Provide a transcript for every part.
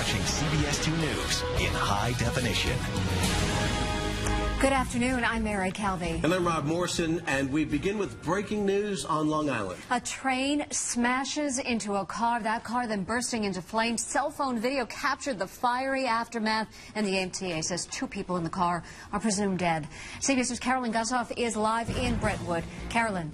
watching CBS 2 News in high definition. Good afternoon. I'm Mary Calvi. And I'm Rob Morrison, and we begin with breaking news on Long Island. A train smashes into a car. That car then bursting into flames. Cell phone video captured the fiery aftermath, and the MTA says 2 people in the car are presumed dead. CBS's Carolyn Gussoff is live in Brentwood. Carolyn.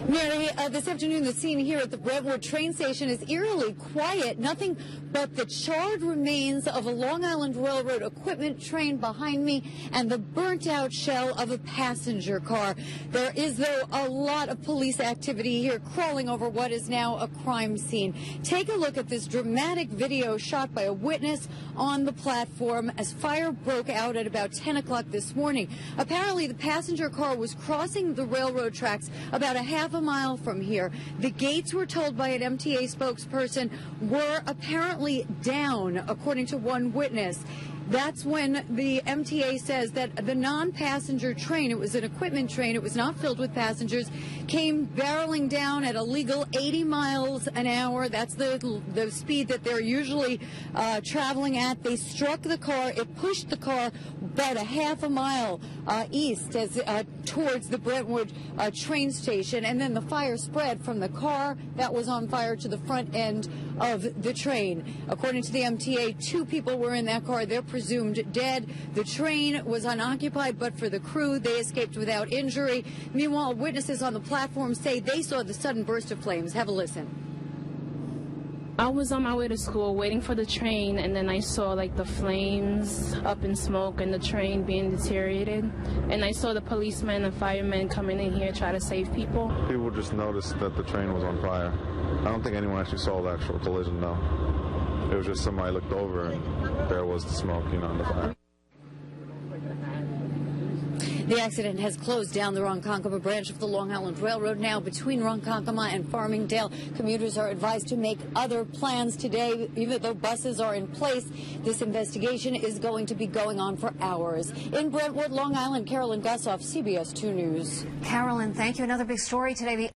Mary, this afternoon, the scene here at the Brentwood train station is eerily quiet. Nothing but the charred remains of a Long Island Railroad equipment train behind me and the burnt-out shell of a passenger car. There is, though, a lot of police activity here crawling over what is now a crime scene. Take a look at this dramatic video shot by a witness on the platform as fire broke out at about 10 o'clock this morning. Apparently, the passenger car was crossing the railroad tracks about a half a mile from here. The gates, were told by an MTA spokesperson, were apparently down, according to one witness. That's when the MTA says that the non-passenger train, it was an equipment train, it was not filled with passengers, came barreling down at a legal 80 miles an hour. That's the speed that they're usually traveling at. They struck the car. It pushed the car about a half a mile east towards the Brentwood train station, and then the fire spread from the car that was on fire to the front end of the train. According to the MTA, 2 people were in that car. They're presumed dead. The train was unoccupied, but for the crew, they escaped without injury. Meanwhile, witnesses on the platform say they saw the sudden burst of flames. Have a listen. I was on my way to school waiting for the train, and then I saw like the flames up in smoke and the train being deteriorated. And I saw the policemen and firemen coming in here try to save people. People just noticed that the train was on fire. I don't think anyone actually saw the actual collision, though. It was just somebody looked over and there was the smoke, and the fire. The accident has closed down the Ronkonkoma branch of the Long Island Railroad. Now between Ronkonkoma and Farmingdale, commuters are advised to make other plans today, even though buses are in place. This investigation is going to be going on for hours. In Brentwood, Long Island, Carolyn Gussoff, CBS 2 News. Carolyn, thank you. Another big story today.